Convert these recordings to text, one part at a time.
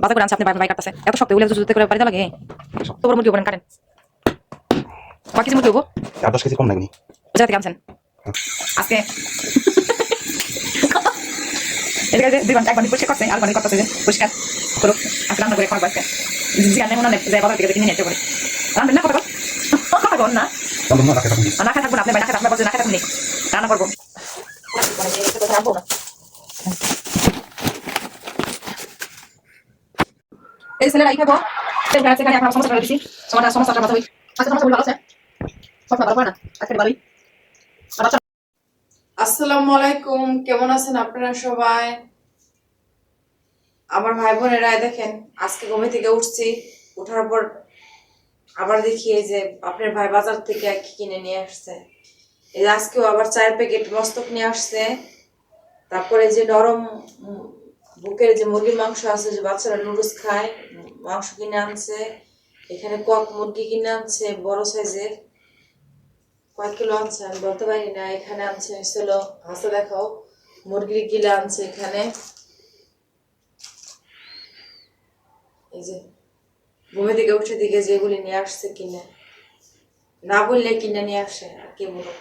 বাজার করে আনছে আপনি ভাই কাটতেছে এত শক্ত উলে জুজুতে করে বাড়িতে লাগে তো বড় মুরগি বলেন কাটেন কয় কেজি মুরগি হবো 10 কেজি কম লাগনি ওই জায়গা থেকে আনছেন আজকে এদিকে যে 2 ঘন্টা 1 ঘন্টা পরিষ্কার করছে আর ঘন্টা করতেছে যে পরিষ্কার করো আজকে রান্না করে খাওয়ার আজকে জিগানে মনে নেই যে বাজার থেকে কিনে নিয়ে যাবে রান্না না কথা কথা বল না রান্ধব না রাখে থাকুন না খাই থাকবো না আপনি না খাই থাকবো বলছে না খাই থাকুন রান্না করবো এই ছেলেরা খাবো সেই গাছ এখানে আমরা সমস্যা করে দিছি সমস্যাটা কথা হই আচ্ছা সমস্যা ভালো আছে সব ভালো না আজকে ভালোই আসসালামু আলাইকুম, কেমন আছেন আপনারা সবাই? আমার ভাই বোনেরা দেখেন আজকে ঘুম থেকে উঠছি, ওঠার পর আবার দেখি এই যে আপনার ভাই বাজার থেকে কি কিনে নিয়ে আসছে। এই যে আজকেও আবার 4 প্যাকেট মস্তক নিয়ে আসছে। তারপরে যে নরম বুকের যে মুরগির মাংস আছে, যে বাচ্চারা নুডলস খায়, মাংস কিনে আনছে। এখানে কক মুরগি কিনে আনছে বড় সাইজের, কয় কিলো আনছে আমি বলতে পারি না। এখানে আনছে চলো হাসে দেখাও, মুরগির গিলা আনছে এখানে। এই যে ঘুমে থেকে উঠে দিকে যেগুলি নিয়ে আসছে কিনে, না বললে কিনে নিয়ে আসে আর কে বলো।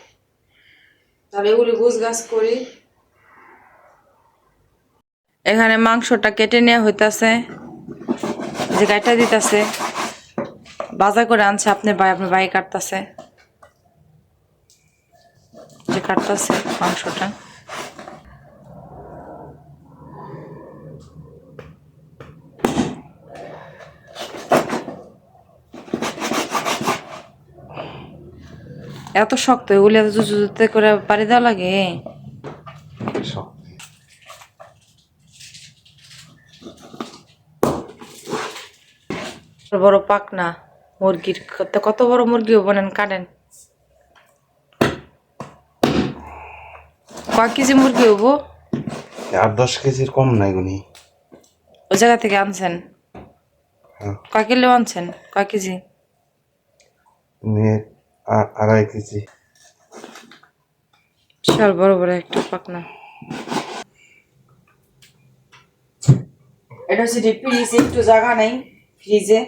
তাহলে এগুলি গুছ গাছ করি। এখানে মাংসটা কেটে নেওয়া হইতাছে, যে গাইটা দিতেছে বাজার করে আনছে আপনার ভাই কাটতেছে, যে কাটতেছে মাংসটা। এত শক্ত এগুলি এত জুজুতে করে পারি দেওয়া লাগে। বড় পাকনা মুরগির, কত বড় মুরগি বলেন কাটেন। কয় কেজি মুরগি হবো? 8-10 কেজির কম নাই গুনি। ওই জায়গা থেকে আনছেন? কয় কিলো আনছেন? কয় কেজি? 2.5 কেজি। বিশাল বড় বড় একটা পাকনা। এটা হচ্ছে ফ্রিজে একটু জায়গা নেই, ফ্রিজে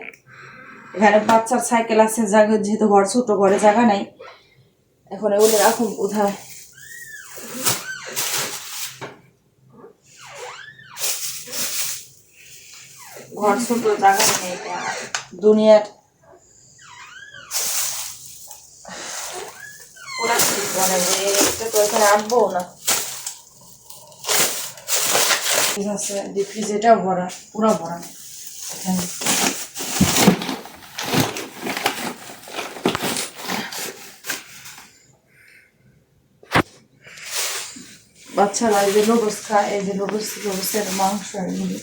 এখানে বাচ্চার সাইকেল আছে, জায়গা যেহেতু ঘর ছোট, ঘরে জায়গা নাই, এখন এগুলো রাখুন কোথায়। ঘর ছোট, জায়গা নেই, দুনিয়ার তো এখানে আনবো না। ফ্রিজ এটাও ভরা, পুরো ভরা এখানে। বাচ্চারা এই যে নুডলস খায়, এই যে নুডলসের মাংস এগুলি।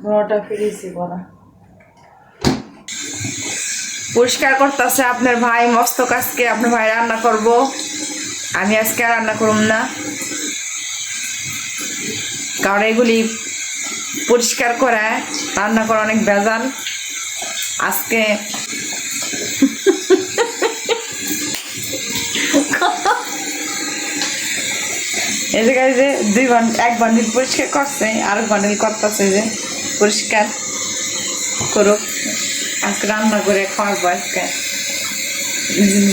বড়টা ফিরেছি বড়া পরিষ্কার করতেছে আপনার ভাই মস্তক। আজকে আপনার ভাই রান্না করব, আমি আজকে আর রান্না করব না, কারণ এগুলি পরিষ্কার করে রান্না করা অনেক বেজাল। আজকে এই জায়গায় যে 1 বান্ডিল পরিষ্কার করছে, আর 1 বান্ডিল করতেছে যে পরিষ্কার করুক, আজকে রান্না করে খাওয়াবো। আজকে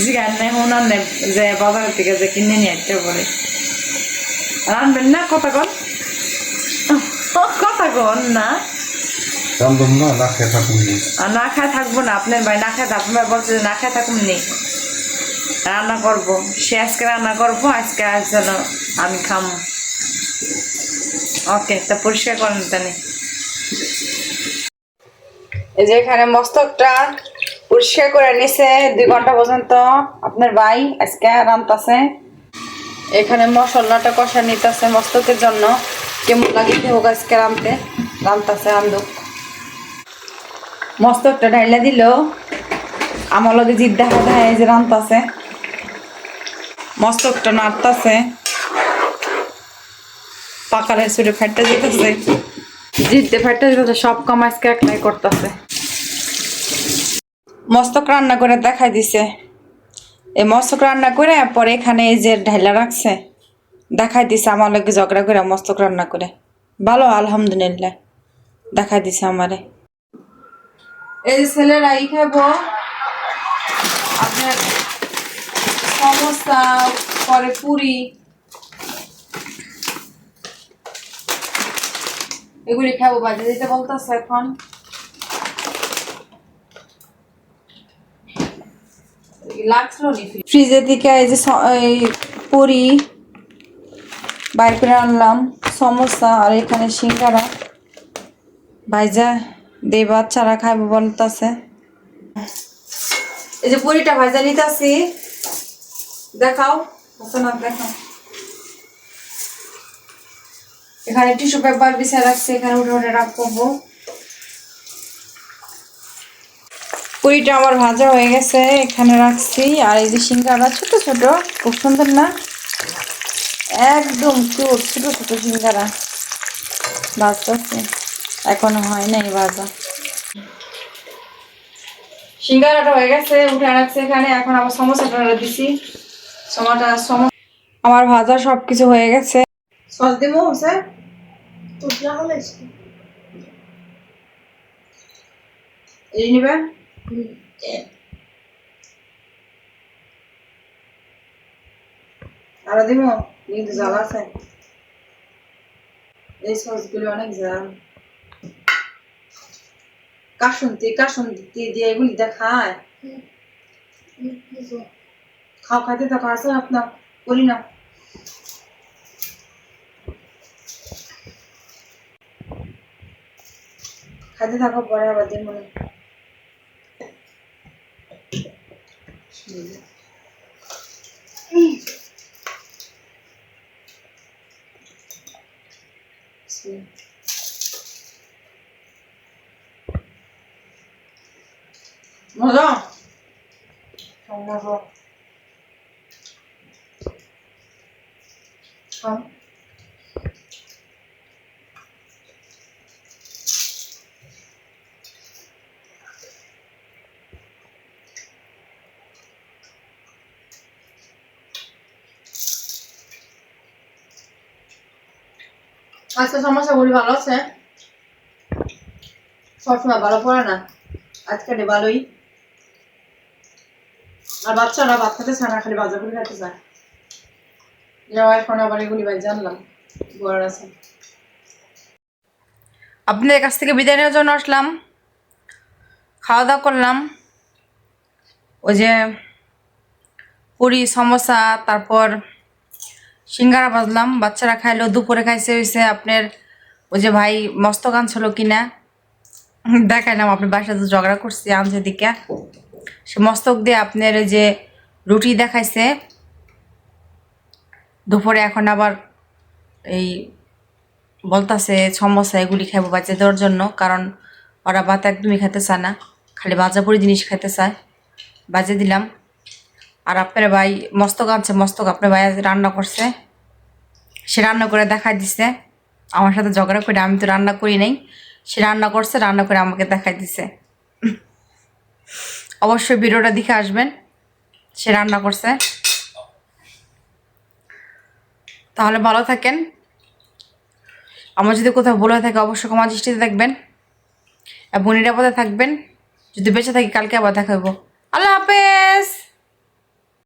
জিগান হোনার নেই যে বাজার থেকে যে কিনে নিয়ে আসতে বলে রানবেন না, কথা কন না। রান্ধব না না খেয়ে থাকুন না খায় থাকবো না, আপনার ভাই না খায় থাকবো, বলছে যে না খায় থাকুন নেই, রান্না করবো। সে আজকে রান্না করবো, আজকে যেন আমি খামো। ওকে, তা পরিষ্কার করেন তাহলে। এই যে এখানে মস্তকটা পরিষ্কার করে নিছে 2 ঘন্টা পর্যন্ত আপনার ভাই আজকে রান্তাছে। এখানে মশলাটা কষা নিতেছে মস্তকের জন্য, কেমন লাগিতে হোক আজকে রান্তাছে রান্ধুক। মস্তকটা ঢাইলা দিল, আমার লগে জিদ দেখা দেয়, এই যে রান্তাছে মস্তকটা নাড়তাছে, পাকালের সুরে ফাটতে যেতেছে। জিততে ফাটতে যেতে সব কাম আজকে একলাই করতেছে। মস্তক রান্না করে দেখাই দিছে। এই মস্তক রান্না করে পরে এখানে এই যে ঢাইলা রাখছে, দেখাই দিছে আমার লোকে ঝগড়া করে মস্তক রান্না করে। ভালো আলহামদুলিল্লাহ, দেখাই দিছে আমারে। এই যে ছেলেরা ই খাবো আপনার সমোসা, পরে পুরি, এগুলি খাবো, বাজে দিতে বলতেছে এখন। ফ্রিজের দিকে এই যে এই পুরি বাইর করে আনলাম, সমোসা, আর এখানে সিঙ্গারা ভাইজা দে, বাচ্চারা খাইবো বলতেছে। এই যে পুরিটা ভাজা নিতেছি, দেখাও না, দেখাও। এখানে টিস্যু পেপার বিছায় রাখছি, এখানে উঠে উঠে রাখবো। পুরিটা আমার ভাজা হয়ে গেছে, এখানে রাখছি। আর এই যে সিঙ্গারা ছোট ছোট, খুব সুন্দর না, একদম কিউট ছোট ছোট সিঙ্গারা ভাজতেছে, এখনো হয় নাই ভাজা। সিঙ্গারাটা হয়ে গেছে, উঠে রাখছে এখানে। এখন আবার সমোসাটা দিছি, আমার ভাজা সবকিছু হয়ে গেছে। সস দিমু হচ্ছে এই নিবে। আরো দিমু, কিন্তু জাল আছে, এই সসগুলো অনেক জাল। কাসুন্তি দিয়ে এগুলি দেখায়। খাও, খাইতে থাকো, আসো আপনার করি না। খাইতে থাকো, পরে আবার দিন মনে। মজা মজা আজকে সমস্যাগুলি ভালো আছে, সবসময় ভালো পড়ে না, আজকে ভালোই। আর বাচ্চারা ভাত খেতে চায় না, খালি বাজা করে খেতে চায়। এখন আবার এগুলি ভাই জানলাম বড় আছে। আপনাদের কাছ থেকে বিদায় নেওয়ার জন্য আসলাম, খাওয়া দাওয়া করলাম। ওই যে পুরি, সমোসা, তারপর সিঙ্গারা ভাজলাম, বাচ্চারা খাইলো। দুপুরে খাইছে হয়েছে আপনার ওই যে ভাই মস্তক আনছিল কিনা দেখাইলাম, আপনার বাসায় তো ঝগড়া করছি আনছে দিকে। সে মস্তক দিয়ে আপনার ওই যে রুটি দেখাইছে দুপুরে। এখন আবার এই বলতাছে সমোসা এগুলি খাইবো বাচ্চা দেওয়ার জন্য, কারণ ওরা ভাত একদমই খেতে চায় না, খালি ভাজাপুরি জিনিস খেতে চায়, বাজে দিলাম। আর আপনার ভাই মস্তক আনছে, মস্তক আপনার ভাই রান্না করছে, সে রান্না করে দেখাই দিছে। আমার সাথে ঝগড়া করে, আমি তো রান্না করি নাই, সে রান্না করছে, রান্না করে আমাকে দেখাই দিছে। অবশ্যই ভিডিওটা দেখে আসবেন, সে রান্না করছে। তাহলে ভালো থাকেন। আমার যদি কোথাও ভুল হয়ে থাকে অবশ্যই ক্ষমা দৃষ্টিতে দেখবেন, এবং নিরাপদে থাকবেন। যদি বেঁচে থাকি কালকে আবার দেখা হইব। আল্লাহ হাফেজ।